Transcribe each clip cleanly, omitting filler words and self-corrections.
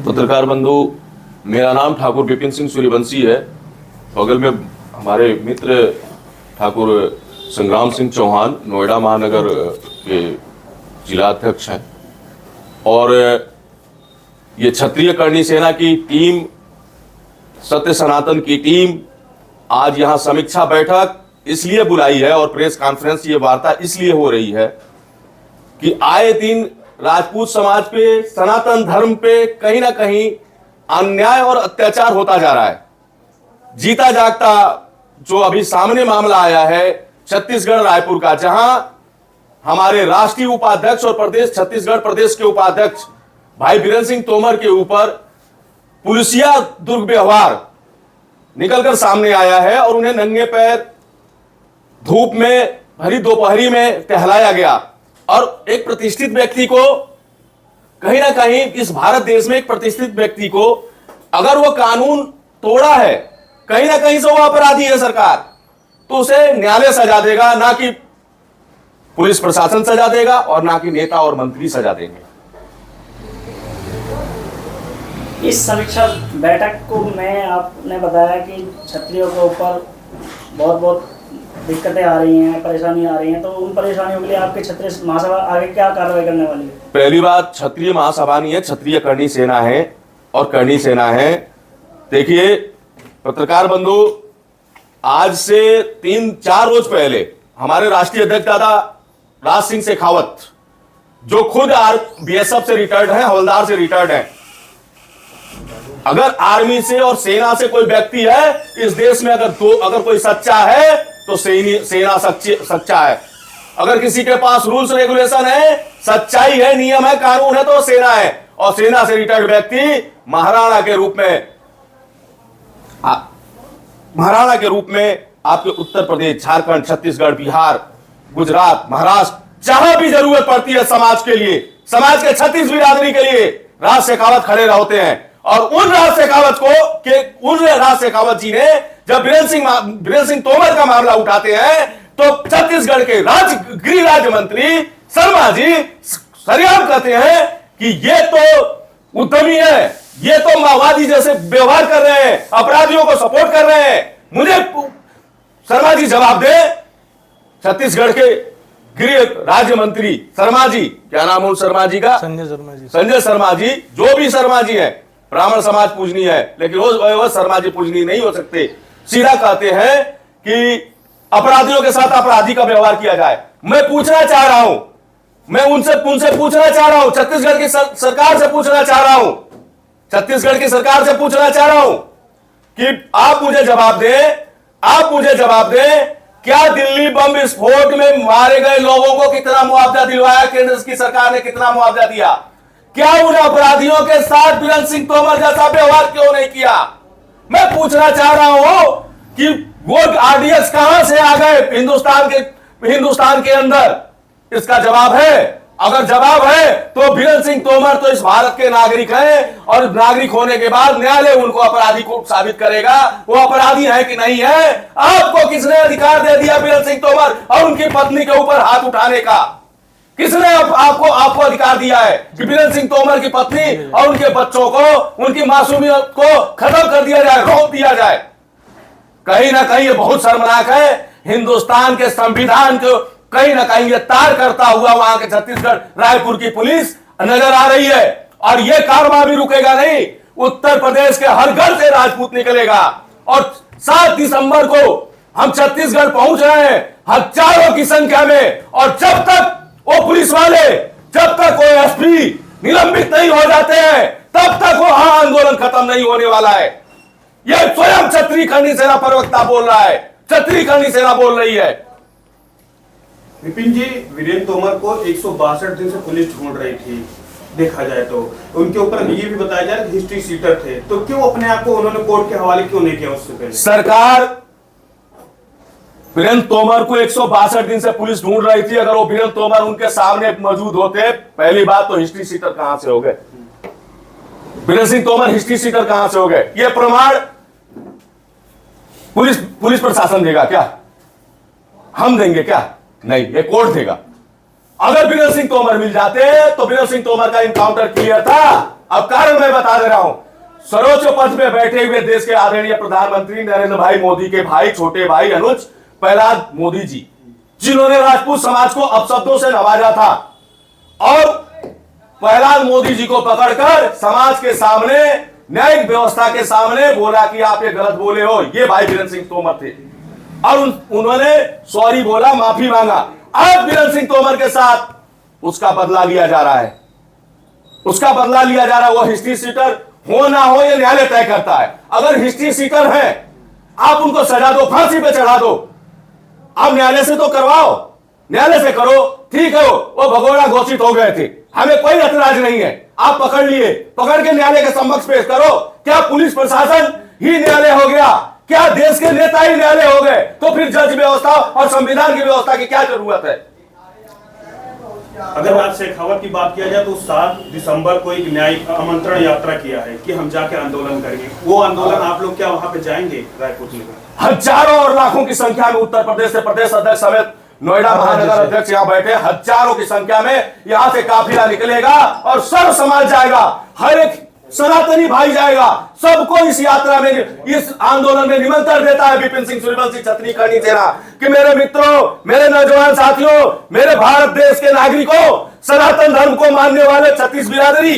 पत्रकार बंधु, मेरा नाम ठाकुर विपिन सिंह सूर्यवंशी है। बगल में हमारे मित्र ठाकुर संग्राम सिंह चौहान नोएडा महानगर के जिलाध्यक्ष हैं और ये क्षत्रिय करणी सेना की टीम, सत्य सनातन की टीम आज यहाँ समीक्षा बैठक इसलिए बुलाई है और प्रेस कॉन्फ्रेंस, ये वार्ता इसलिए हो रही है कि आए दिन राजपूत समाज पे, सनातन धर्म पे कहीं ना कहीं अन्याय और अत्याचार होता जा रहा है। जीता जागता जो अभी सामने मामला आया है छत्तीसगढ़ रायपुर का, जहां हमारे राष्ट्रीय उपाध्यक्ष और प्रदेश छत्तीसगढ़ प्रदेश के उपाध्यक्ष भाई बीरेंद्र सिंह तोमर के ऊपर पुलिसिया दुर्व्यवहार निकलकर सामने आया है और उन्हें नंगे पैर धूप में भरी दोपहरी में टहलाया गया और एक प्रतिष्ठित व्यक्ति को, कहीं ना कहीं इस भारत देश में एक प्रतिष्ठित व्यक्ति को अगर वो कानून तोड़ा है, कहीं ना कहीं से वो अपराधी है सरकार, तो उसे न्यायालय सजा देगा, ना कि पुलिस प्रशासन सजा देगा और ना कि नेता और मंत्री सजा देंगे। इस समीक्षा बैठक को में आपने बताया कि क्षत्रियों के ऊपर बहुत दिक्कतें आ रही हैं, परेशानी आ रही हैं, तो उन परेशानियों के लिए आपके क्षत्रिय महासभा आगे क्या कार्रवाई करने वाली है? पहली बात, क्षत्रिय महासभा नहीं है, क्षत्रिय करणी सेना है और करणी सेना है। देखिए पत्रकार बंधु, आज से 3-4 रोज पहले हमारे राष्ट्रीय अध्यक्ष दादा राज सिंह शेखावत, जो खुद बीएसएफ से रिटायर्ड है, हवलदार से रिटायर्ड है, अगर आर्मी से और सेना से कोई व्यक्ति है इस देश में, अगर कोई सच्चा है तो सेना सच्चा है। अगर किसी के पास रूल्स रेगुलेशन है, सच्चाई है, नियम है, कानून है, तो सेना है। और सेना से रिटायर्ड व्यक्ति महाराणा के रूप में आपके उत्तर प्रदेश, झारखंड, छत्तीसगढ़, बिहार, गुजरात, महाराष्ट्र, जहां भी जरूरत पड़ती है समाज के लिए, समाज के 36 बिरादरी के लिए राज शेखावत खड़े होते हैं। और उन राज शेखावत जी ने जब बीरेंद्र सिंह तोमर का मामला उठाते हैं तो छत्तीसगढ़ के गृह राज्य मंत्री शर्मा जी सरेआम कहते हैं कि ये तो उद्यमी है, ये तो माओवादी जैसे व्यवहार कर रहे हैं, अपराधियों को सपोर्ट कर रहे हैं। मुझे शर्मा जी जवाब दे, छत्तीसगढ़ के गृह राज्य मंत्री शर्मा जी, क्या नाम है शर्मा जी का? संजय शर्मा जी, जो भी शर्मा जी है, ब्राह्मण समाज पूजनीय है, लेकिन वो शर्मा जी पूजनीय नहीं हो सकते। सीधा कहते हैं कि अपराधियों के साथ अपराधी का व्यवहार किया जाए। मैं पूछना चाह रहा हूं, मैं उनसे पूछना चाह रहा हूं, छत्तीसगढ़ की सरकार से पूछना चाह रहा हूं, छत्तीसगढ़ की सरकार से पूछना चाह रहा हूं कि आप मुझे जवाब दें, क्या दिल्ली बम विस्फोट में मारे गए लोगों को कितना मुआवजा दिलवाया केंद्र की सरकार ने, कितना मुआवजा दिया? क्या उन अपराधियों के साथ बीरेंद्र सिंह तोमर जैसा व्यवहार क्यों नहीं किया? मैं पूछना चाह रहा हूं कि वो आरडीएक्स कहां से आ गए हिंदुस्तान के अंदर? इसका जवाब है। अगर जवाब है तो बीरेंद्र सिंह तोमर तो इस भारत के नागरिक हैं और नागरिक होने के बाद न्यायालय उनको अपराधी को साबित करेगा, वो अपराधी है कि नहीं है। आपको किसने अधिकार दे दिया बीरेंद्र सिंह तोमर और उनकी पत्नी के ऊपर हाथ उठाने का? किसने आपको अधिकार दिया है कि बीरेंद्र सिंह तोमर की पत्नी और उनके बच्चों को, उनकी मासूमियत को खत्म कर दिया जाए, रोक दिया जाए? कहीं ना कहीं ये बहुत शर्मनाक है। हिंदुस्तान के संविधान को कहीं ना कहीं ये तार करता हुआ वहां के छत्तीसगढ़ रायपुर की पुलिस नजर आ रही है और ये कारवां भी रुकेगा नहीं। उत्तर प्रदेश के हर घर से राजपूत निकलेगा और 7 दिसंबर को हम छत्तीसगढ़ पहुंच रहे हैं हजारों की संख्या में। और जब तक वो पुलिस वाले, जब तक वो एसपी निलंबित नहीं हो जाते हैं, तब तक वो आंदोलन खत्म नहीं होने वाला है। ये स्वयं क्षत्रिय करणी सेना प्रवक्ता बोल रहा है, क्षत्रिय करणी सेना बोल रही है। विपिन जी, वीरेंद्र तोमर को 162 दिन से पुलिस ढूंढ रही थी, देखा जाए तो उनके ऊपर ये भी बताया जाए हिस्ट्री सीटर थे, तो क्यों अपने आप को उन्होंने कोर्ट के हवाले क्यों नहीं किया उससे पहले? सरकार बीरेंद्र तोमर को 162 दिन से पुलिस ढूंढ रही थी। अगर वो बीरेंद्र तोमर उनके सामने मौजूद होते, पहली बात तो हिस्ट्री सीटर कहां से हो गए? बीरेंद्र सिंह तोमर हिस्ट्री सीटर कहां से हो गए? ये प्रमाण पुलिस प्रशासन देगा क्या? हम देंगे क्या? नहीं, ये कोर्ट देगा। अगर बीरेंद्र सिंह तोमर मिल जाते तो बीरेंद्र सिंह तोमर का इनकाउंटर क्लियर था, अब कारण मैं बता दे रहा हूं। सर्वोच्च पद पे बैठे हुए देश के आदरणीय प्रधानमंत्री नरेंद्र भाई मोदी के भाई, छोटे भाई अनुज प्रहलाद मोदी जी, जिन्होंने राजपूत समाज को अपशब्दों से नवाजा था, और प्रहलाद मोदी जी को पकड़कर समाज के सामने, न्यायिक व्यवस्था के सामने बोला कि आप ये गलत बोले हो। ये भाई वीरेंद्र सिंह तोमर थे, और उन्होंने सॉरी बोला, माफी मांगा। अब वीरेंद्र सिंह तोमर के साथ उसका बदला लिया जा रहा है, उसका बदला लिया जा रहा है। वो हिस्ट्री सीटर हो ना हो, ये न्यायालय तय करता है। अगर हिस्ट्री सीटर है, आप उनको सजा दो, फांसी पे चढ़ा दो। आप न्यायालय से तो करवाओ, न्यायालय से करो, ठीक है। वो भगोड़ा घोषित हो गए थे, हमें कोई ऐतराज नहीं है। आप पकड़ लिए, पकड़ के न्यायालय के समक्ष पेश करो। क्या पुलिस प्रशासन ही न्यायालय हो गया? क्या देश के नेता ही न्यायालय हो गए? तो फिर जज व्यवस्था और संविधान की व्यवस्था की क्या जरूरत है? अगर आज शेखावत की बात किया जाए तो 7 दिसंबर को एक न्यायिक आमंत्रण यात्रा किया है कि हम जाके आंदोलन करेंगे। वो आंदोलन आप लोग क्या वहां पे जाएंगे? रायपुर में हजारों और लाखों की संख्या में उत्तर प्रदेश से प्रदेश अध्यक्ष समेत नोएडा महानगर अध्यक्ष यहाँ बैठे, हजारों की संख्या में यहाँ से काफिला निकलेगा और सर्व समाज जाएगा, हर एक सनातनी भाई जाएगा। सबको इस यात्रा में, इस आंदोलन में निमंत्रण देता है विपिन सिंह सूर्यवंशी क्षत्रिय कर्णी सेना कि मेरे मित्रों, मेरे नौजवान साथियों, मेरे भारत देश के नागरिकों, सनातन धर्म को मानने वाले छत्तीस बिरादरी,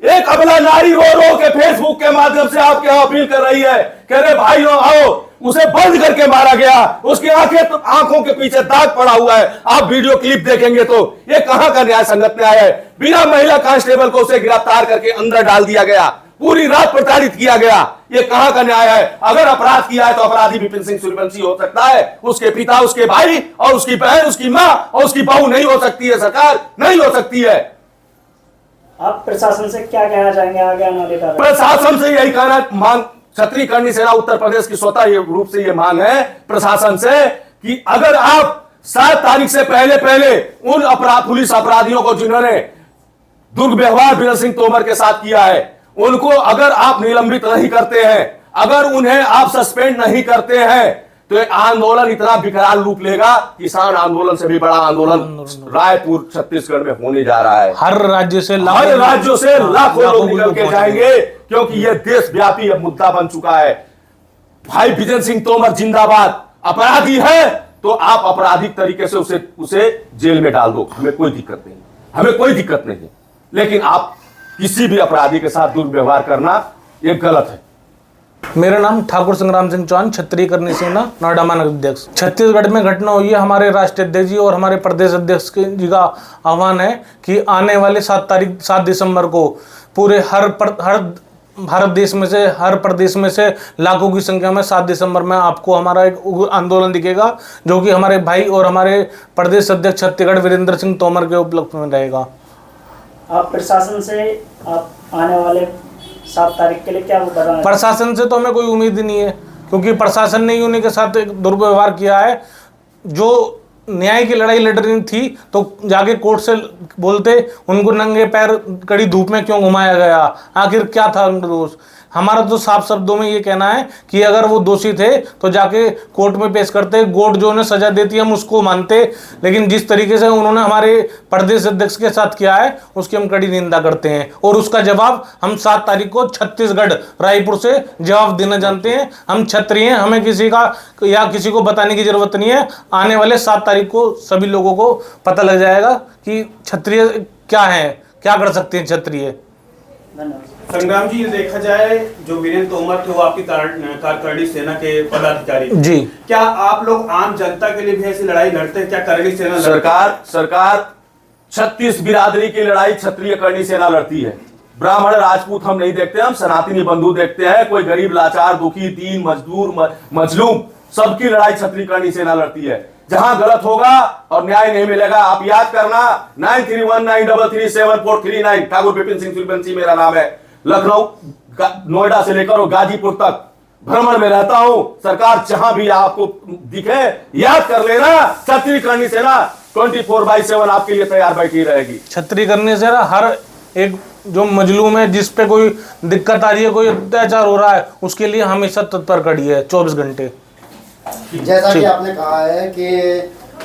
एक अबला नारी रो रो के फेसबुक के माध्यम से आपके यहाँ अपील कर रही है, कह रहे भाइयों आओ, उसे बंद करके मारा गया, उसकी आंखों के पीछे दाग पड़ा हुआ है। आप वीडियो क्लिप देखेंगे तो ये कहां का न्याय संगत न्याय है? बिना महिला कांस्टेबल को उसे गिरफ्तार करके अंदर डाल दिया गया, पूरी रात प्रताड़ित किया गया। ये कहां का न्याय है? अगर अपराध किया है तो अपराधी विपिन सिंह सूर्यवंशी हो सकता है, उसके पिता, उसके भाई और उसकी बहन, उसकी मां और उसकी बहू नहीं हो सकती है। सरकार नहीं हो सकती है। आप प्रशासन से क्या कहना चाहेंगे आगे आने वाले कार्य? प्रशासन से यही कहना, मांग क्षत्रिय कर्णी सेना उत्तर प्रदेश की स्वतः रूप से यह मांग है प्रशासन से कि अगर आप 7 तारीख से पहले उन पुलिस अपराधियों को जिन्होंने दुर्व्यवहार वीरेंद्र सिंह तोमर के साथ किया है, उनको अगर आप निलंबित नहीं करते हैं, अगर उन्हें आप सस्पेंड नहीं करते हैं, तो ये आंदोलन इतना विकराल रूप लेगा, किसान आंदोलन से भी बड़ा आंदोलन रायपुर छत्तीसगढ़ में होने जा रहा है। हर राज्य से लाखों लोग निकल के जाएंगे, क्योंकि यह देशव्यापी अब मुद्दा बन चुका है। भाई वीरेंद्र सिंह तोमर जिंदाबाद। अपराधी है तो आप आपराधिक तरीके से उसे जेल में डाल दो, हमें कोई दिक्कत नहीं, हमें कोई दिक्कत नहीं। लेकिन आप किसी भी अपराधी के साथ दुर्व्यवहार करना ये गलत है। मेरा नाम ठाकुर संग्राम सिंह चौहान, क्षत्रिय कर्णी सेना, नोएडा महानगर अध्यक्ष। छत्तीसगढ़ में घटना हुई है, हमारे राष्ट्रीय अध्यक्ष जी और हमारे प्रदेश अध्यक्ष जी का आह्वान है कि आने वाले 7 दिसंबर को पूरे हर भारत देश में से, हर प्रदेश में से लाखों की संख्या में 7 दिसंबर में आपको हमारा एक आंदोलन दिखेगा, जो कि हमारे भाई और हमारे प्रदेश अध्यक्ष छत्तीसगढ़ वीरेंद्र सिंह तोमर के उपलक्ष्य में रहेगा। आप प्रशासन से आप आने वाले 7 तारीख के लिए क्या बताना? प्रशासन से तो हमें कोई उम्मीद ही नहीं है, क्योंकि प्रशासन ने ही उन्हीं के साथ एक दुर्व्यवहार किया है। जो न्याय की लड़ाई लड़ रही थी तो जाके कोर्ट से बोलते, उनको नंगे पैर कड़ी धूप में क्यों घुमाया गया? आखिर क्या था उनका दोष? हमारा तो साफ शब्दों में ये कहना है कि अगर वो दोषी थे तो जाके कोर्ट में पेश करते, कोर्ट जो उन्हें सजा देती है हम उसको मानते। लेकिन जिस तरीके से उन्होंने हमारे प्रदेश अध्यक्ष के साथ किया है उसकी हम कड़ी निंदा करते हैं, और उसका जवाब हम 7 तारीख को छत्तीसगढ़ रायपुर से जवाब देना जानते हैं। हम क्षत्रिय हैं, हमें किसी को बताने की जरूरत नहीं है। आने वाले 7 तारीख को सभी लोगों को पता लग जाएगा कि क्षत्रिय क्या है, क्या कर सकते हैं क्षत्रिय। धन्यवाद। संग्राम जी, ये देखा जाए जो वीरेंद्र तोमर थे वो आपकी करणी सेना के पदाधिकारी जी। क्या आप लोग आम जनता के लिए भी ऐसी लड़ाई लड़ते हैं? क्या करणी सेना सरकार 36 बिरादरी की लड़ाई क्षत्रिय करणी सेना लड़ती है। ब्राह्मण राजपूत हम नहीं देखते, हम सनातनी बंधु देखते हैं। कोई गरीब लाचार दुखी दीन मजदूर मजलूम सबकी लड़ाई क्षत्रिय करणी सेना लड़ती है। जहां गलत होगा और न्याय नहीं मिलेगा, आप याद करना 9319337439 ठाकुर विपिन सिंह सूर्यवंशी मेरा नाम है। लखनऊ नोएडा से लेकर गाजीपुर तक भ्रमण में रहता हूं। सरकार जहां भी आपको दिखे याद कर लेना, क्षत्रिय करणी सेना 24/7 आपके लिए तैयार बैठी रहेगी। क्षत्रिय करणी सेना हर एक जो मजलूम है, जिस पे कोई दिक्कत आ रही है, कोई अत्याचार हो रहा है, उसके लिए हमेशा तत्पर खड़ी है 24 घंटे। जैसा कि आपने कहा है कि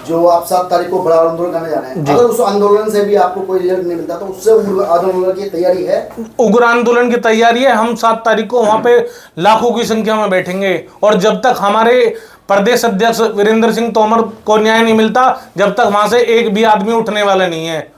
जो आप 7 तारीख को बड़ा आंदोलन करने जा रहे हैं, अगर उस आंदोलन से भी आपको कोई रिजल्ट नहीं मिलता तो उससे उग्र आंदोलन की तैयारी है? उग्र आंदोलन की तैयारी है। हम 7 तारीख को वहां पे लाखों की संख्या में बैठेंगे और जब तक हमारे प्रदेश अध्यक्ष वीरेंद्र सिंह तोमर को न्याय नहीं मिलता, जब तक वहां से एक भी आदमी उठने वाला नहीं है।